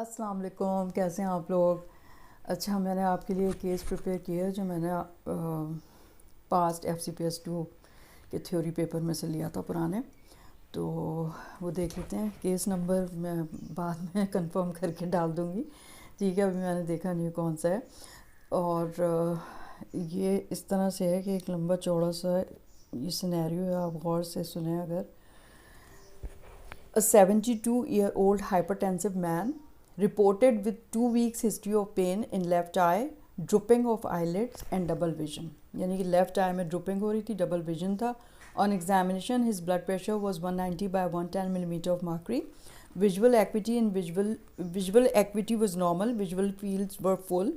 अस्सलाम वालेकुम, कैसे हैं आप लोग। अच्छा, मैंने आपके लिए केस प्रिपेयर किया है जो मैंने पास्ट FCPS2 के थ्योरी पेपर में से लिया था पुराने। तो वो देख लेते हैं। केस नंबर मैं बाद में कंफर्म करके डाल दूँगी, ठीक है। अभी मैंने देखा नहीं कौन सा है। और ये इस तरह से है कि एक लंबा चौड़ा सा ये सिनेरियो है, आप गौर से सुने अगर। A 72-year-old hypertensive man reported with 2 weeks history of pain in left eye, drooping of eyelids and double vision. यानी कि लेफ्ट आई में ड्रूपिंग हो रही थी, डबल विजन था. On examination, his blood pressure was 190 by 110 millimeter of mercury. Visual acuity was normal. Visual fields were full.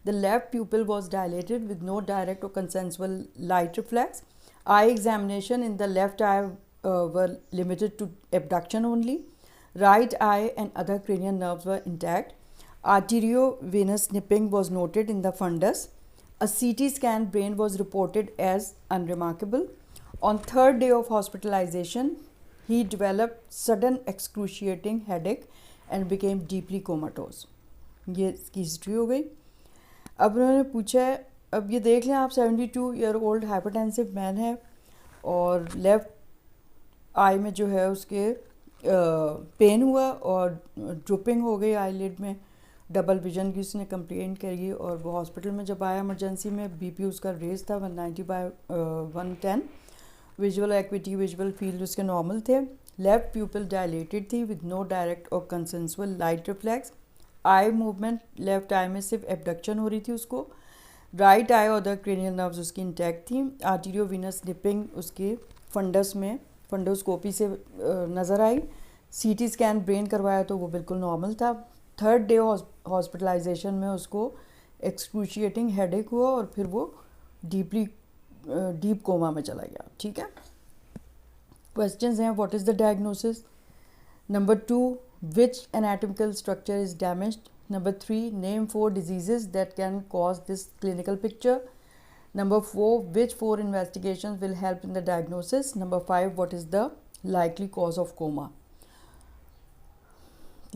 The left pupil was dilated with no direct or consensual light reflex. Eye examination in the left eye were limited to abduction only. Right eye and other cranial nerves were intact. Arteriovenous nipping was noted in the fundus. A CT scan brain was reported as unremarkable. On third day of hospitalization, he developed sudden excruciating headache and became deeply comatose. ये इसकी history हो गई. अब उन्होंने पूछा है, अब ये देख लें आप, 72-year-old हाइपरटेंसिव मैन है और लेफ्ट आई में जो है उसके पेन हुआ और ड्रूपिंग हो गई आईलिड में, डबल विजन की उसने कंप्लेंट करी. और वो हॉस्पिटल में जब आया इमरजेंसी में, बीपी उसका रेज था 190 by 110. Visual acuity, visual field उसके नॉर्मल थे. लेफ्ट प्यूपिल डायलेटेड थी विद नो डायरेक्ट और consensual light reflex. Eye movement, left eye में सिर्फ एबडक्शन हो रही थी उसको. राइट आई और द क्रेनियल नर्व्स उसकी इंटैक्ट थी. आर्टीरियोविनस निपिंग उसके फंडस में फंडोस्कोपी से नज़र आई. सीटी स्कैन ब्रेन करवाया तो वो बिल्कुल नॉर्मल था. थर्ड डे हॉस्पिटलाइजेशन में उसको एक्सक्रूशिएटिंग हेडेक हुआ और फिर वो डीप कोमा में चला गया. ठीक है. क्वेश्चंस हैं, what is the diagnosis. Number 2, which anatomical structure is damaged. Number 3, name 4 diseases that can cause this clinical picture. Number 4, which 4 investigations will help in the diagnosis. Number 5, what is the likely cause of coma.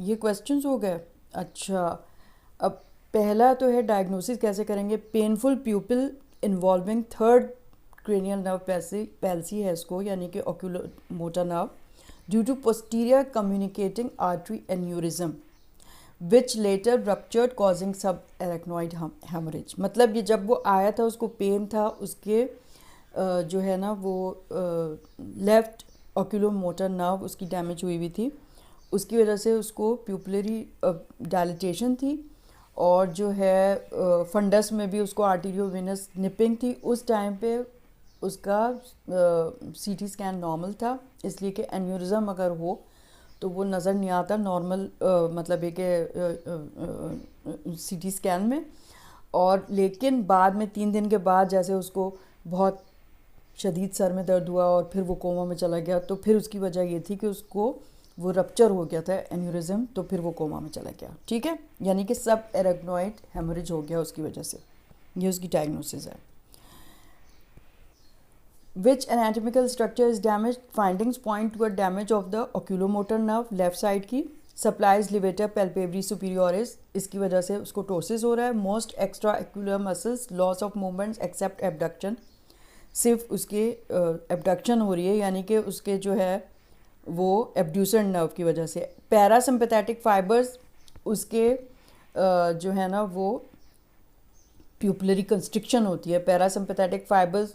ये questions हो गए. अच्छा, अब पहला तो है diagnosis कैसे करेंगे. Painful pupil involving third cranial nerve palsy है इसको, यानी कि oculomotor nerve, due to posterior communicating artery aneurysm which later ruptured causing subarachnoid haemorrhage. मतलब ये जब वो आया था उसको पेन था, उसके जो है ना वो लेफ्ट ऑक्यूलोमोटर नर्व उसकी डैमेज हुई थी. उसकी वजह से उसको प्यूपिलरी डायलिटेशन थी और जो है फंडस में भी उसको आर्टीरियोवेनस निपिंग थी. उस टाइम पे उसका सीटी स्कैन नॉर्मल था, इसलिए कि एन्यूरिज्म अगर हो तो वो नज़र नहीं आता नॉर्मल, मतलब एक सीटी स्कैन में. और लेकिन बाद में 3 दिन के बाद जैसे उसको बहुत शदीद सर में दर्द हुआ और फिर वो कोमा में चला गया, तो फिर उसकी वजह ये थी कि उसको वो रप्चर हो गया था एन्यूरिज्म, तो फिर वो कोमा में चला गया. ठीक है, यानी कि सब एरेक्नॉइड हेमरेज हो गया उसकी वजह से. ये उसकी डायग्नोसिस है. Which anatomical structure is damaged? Findings point to a damage of the oculomotor nerve left side की. Supplies levator palpebri superioris, इसकी वजह से उसको टोसिस हो रहा है. Most extraocular muscles loss of movements except abduction. सिर्फ उसके abduction हो रही है, यानी कि उसके जो है वो abducent nerve की वजह से. Parasympathetic fibers उसके जो है ना वो pupillary constriction होती है. Parasympathetic fibers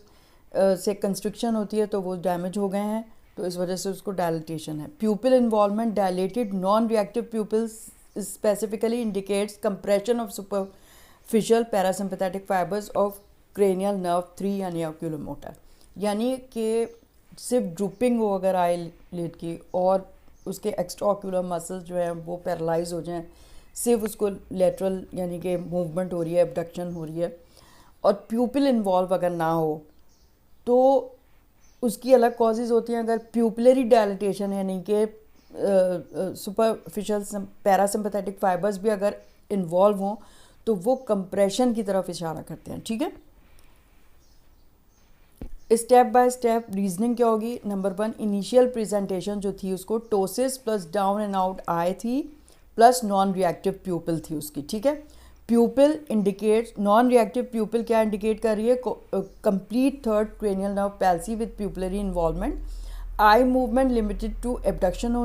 से कंस्ट्रिक्शन होती है तो वो डैमेज हो गए हैं, तो इस वजह से उसको डायलिटेशन है. प्यूपिल involvement dilated non reactive pupils specifically indicates compression of superficial parasympathetic fibres of cranial nerve 3 यानी ऑक्यूलोमोटर. यानी कि सिर्फ ड्रूपिंग हो अगर आईलिड की और उसके एक्स्ट्रा ऑक्यूलर मसल्स जो है वो पैरालाइज हो जाएं, सिर्फ उसको लेटरल यानी कि मूवमेंट हो रही है, एबडक्शन हो रही है, और प्यूपिल इन्वॉल्व अगर ना हो तो उसकी अलग कॉजेज़ होती हैं. अगर प्यूपिलरी डायलिटेशन यानी कि सुपरफिशियल पैरासिम्पैथेटिक फाइबर्स भी अगर इन्वॉल्व हों तो वो कंप्रेशन की तरफ इशारा करते हैं. ठीक है. स्टेप बाय स्टेप रीजनिंग क्या होगी. नंबर 1, इनिशियल प्रेजेंटेशन जो थी उसको ptosis plus down and out eye थी, प्लस नॉन रिएक्टिव प्यूपिल थी उसकी, ठीक है। Pupil indicate, non reactive pupil क्या इंडिकेट कर रही है? Complete third cranial nerve palsy with pupillary involvement, eye movement limited to abduction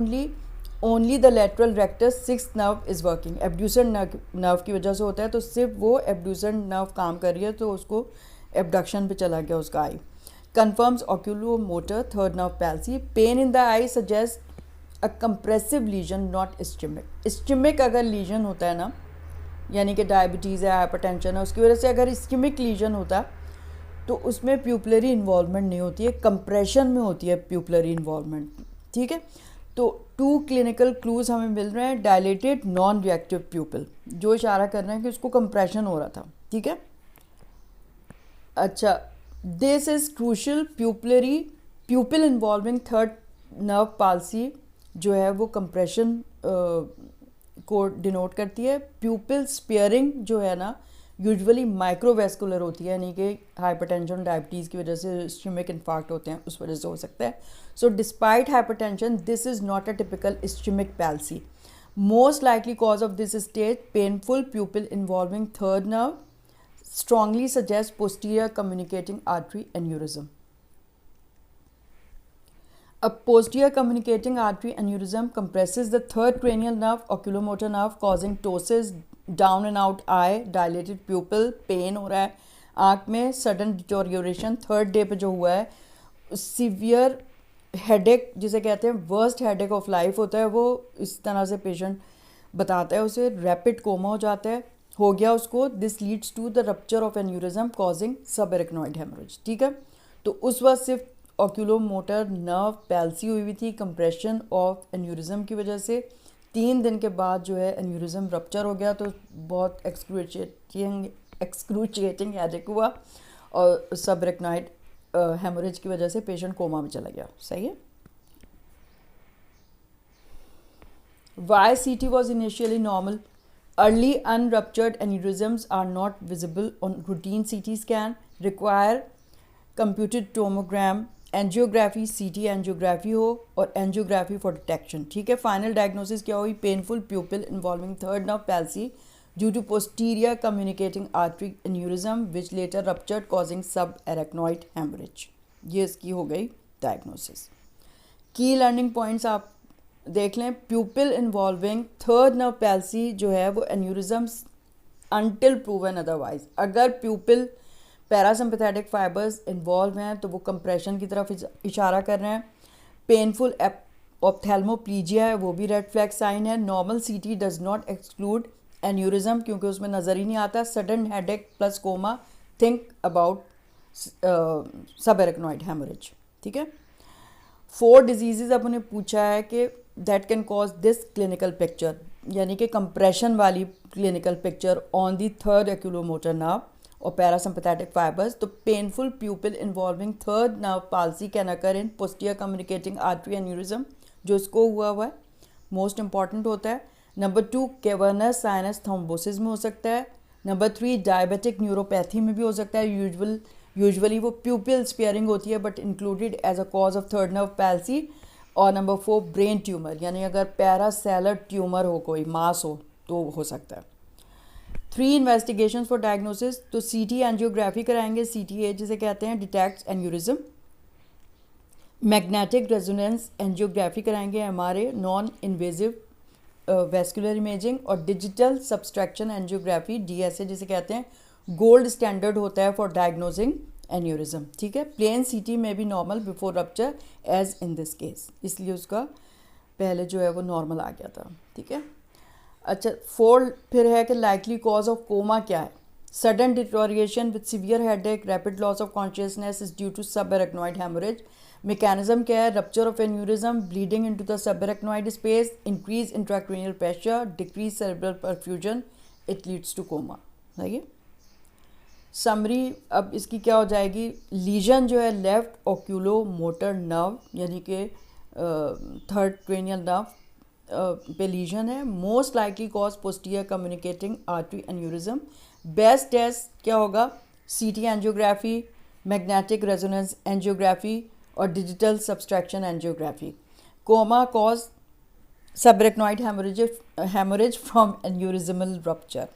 only the lateral rectus sixth nerve is working. Abducens nerve की वजह से होता है, तो सिर्फ वो एबड्यूसर नर्व काम कर रही है, तो उसको एबडक्शन पे चला गया उसका आई। confirms oculomotor third nerve palsy. Pain in the eye suggests a compressive lesion, not ischemic. ischemic अगर लीजन होता है ना, यानी कि डायबिटीज़ है, हाइपरटेंशन है, उसकी वजह से अगर ischemic लीजन होता है तो उसमें प्यूपलरी इन्वॉल्वमेंट नहीं होती है, कंप्रेशन में होती है प्यूपलरी इन्वॉल्वमेंट, ठीक है। तो 2 क्लिनिकल क्लूज हमें मिल रहे हैं। डायलेटेड नॉन रिएक्टिव प्यूपिल, जो इशारा कर रहे हैं कि उसको कंप्रेशन हो रहा था, ठीक है। अच्छा, this is crucial, प्यूपिल involving third nerve palsy जो है वो कंप्रेशन को डिनोट करती है। प्यूपिल स्पेयरिंग जो है ना यूजुअली माइक्रोवेस्कुलर होती है, यानी कि हाइपरटेंशन डायबिटीज़ की वजह से इस्चेमिक इन्फार्क्ट होते हैं, उस वजह से हो सकता है। So despite hypertension this is not a typical ischaemic palsy. Most likely cause of this stage painful pupil involving third nerve, strongly suggests posterior communicating artery aneurysm. A posterior communicating artery aneurysm compresses the third cranial nerve, oculomotor nerve, causing ptosis, down and out eye, dilated pupil, pain हो रहा है आँख में, sudden deterioration third day पे जो हुआ है, severe headache जिसे कहते हैं वर्स्ट हेडेक ऑफ लाइफ होता है, वो इस तरह से पेशेंट बताता है, उसे रैपिड कोमा हो जाता है, हो गया उसको। This leads to the rupture of aneurysm causing subarachnoid haemorrhage, ठीक है। तो उस वक्त सिर्फ ऑक्यूलोमोटर नर्व पैल्सी हुई थी कंप्रेशन ऑफ एन्यूरिज्म की वजह से। 3 दिन के बाद जो है एन्यूरिज्म रप्चर हो गया, तो बहुत एक्सक्रूचिएटिंग हेडेक हुआ और सबएरेक्नॉइड हेमोरेज की वजह से पेशेंट कोमा में चला गया, सही है। Why CT was initially normal? Early unruptured aneurysms are not visible on routine CT scan, require computed tomogram, angiography, CT angiography हो और angiography for detection, ठीक है। फाइनल डायग्नोसिस क्या हुई? Painful pupil involving third nerve palsy due to posterior communicating artery aneurysm which later ruptured causing subarachnoid hemorrhage। ये इसकी हो गई डायग्नोसिस। की लर्निंग पॉइंट्स आप देख लें। प्यूपिल इन्वॉल्विंग थर्ड नर्व पैल्सी जो है वो एन्यूरिज्म्स अनटिल प्रूवन अदरवाइज, अगर प्यूपिल पैरासिम्पैथेटिक फाइबर्स इन्वॉल्व हैं तो वो कंप्रेशन की तरफ इशारा कर रहे हैं। पेनफुल ऑप्थेल्मोप्लीजिया है, वो भी रेड फ्लैग साइन है। Normal CT does not exclude aneurysm क्योंकि उसमें नज़र ही नहीं आता। Sudden headache plus coma, think about subarachnoid haemorrhage, ठीक है। 4 डिजीज़ अब उन्हें पूछा है कि that can cause this clinical picture, यानी कि कंप्रेशन वाली clinical picture on the third oculomotor nerve और पैरासिम्पैथेटिक फाइबर्स। तो painful pupil involving third nerve palsy can occur in posterior communicating artery aneurysm, जो इसको हुआ है, मोस्ट इंपॉर्टेंट होता है। नंबर 2 कैवर्नस साइनस थ्रोम्बोसिस में हो सकता है। नंबर 3 डायबिटिक न्यूरोपैथी में भी हो सकता है। यूजुअली वो प्यूपिल स्पेयरिंग होती है but included as a cause of third nerve palsy. और नंबर 4 ब्रेन ट्यूमर, यानी अगर पैरासेलर ट्यूमर हो, कोई मास हो, तो हो सकता है। 3 इन्वेस्टिगेशन फॉर डायग्नोसिस, तो CT एंजियोग्राफी कराएंगे, CTA जिसे कहते हैं, detects aneurysm. Magnetic resonance angiography कराएंगे, MRA non invasive vascular imaging. और डिजिटल सब्सट्रैक्शन एंजियोग्राफी, DSA जिसे कहते हैं, गोल्ड स्टैंडर्ड होता है फॉर डायग्नोजिंग एन्यूरिज्म, ठीक है। प्लेन CT में भी normal before rupture as in this case, इसलिए उसका पहले जो है वो नॉर्मल आ गया था, ठीक है। अच्छा, 4 फिर है कि लाइकली कॉज ऑफ कोमा क्या है? Sudden deterioration with severe headache, rapid loss of consciousness is due to subarachnoid haemorrhage. Mechanism क्या है? Rupture of aneurysm, bleeding into the subarachnoid space, increase intracranial pressure, decrease cerebral perfusion, it leads to coma, सही है। Summary अब इसकी क्या हो जाएगी? Legion जो है लेफ्ट ऑक्यूलोमोटर नर्व यानी कि थर्ड क्रेनियल नर्व पे लीजन है। Most likely cause posterior communicating artery aneurysm. Best test क्या होगा? CT angiography, magnetic resonance angiography और digital subtraction angiography. Coma cause subarachnoid haemorrhage from aneurysmal rupture.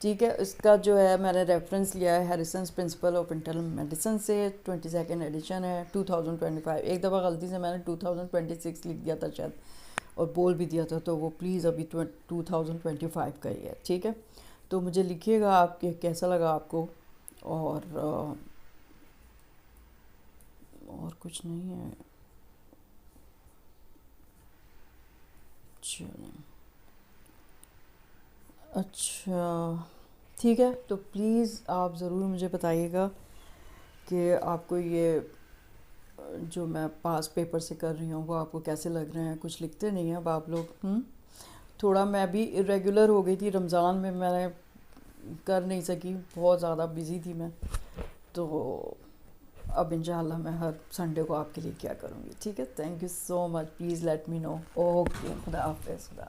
ठीक है, इसका जो है मैंने रेफरेंस लिया है Harrison's principle of internal medicine से, 22nd एडिशन है 2025। एक दफ़ा गलती से मैंने 2026 लिख दिया था शायद, और बोल भी दिया था, तो वो प्लीज़ अभी 2025 का ही है। ठीक है, तो मुझे लिखिएगा आपके कैसा लगा आपको, और कुछ नहीं है। चलो अच्छा ठीक है, तो प्लीज़ आप ज़रूर मुझे बताइएगा कि आपको ये जो मैं पास पेपर से कर रही हूँ वो आपको कैसे लग रहे हैं। कुछ लिखते नहीं हैं अब आप लोग। थोड़ा मैं भी इरेगुलर हो गई थी, रमज़ान में मैंने कर नहीं सकी, बहुत ज़्यादा बिज़ी थी मैं, तो अब इंशाल्लाह मैं हर संडे को आपके लिए क्या करूँगी। ठीक है, thank you so much, please let me know. Okay, खुदा हाफिज़। खुदा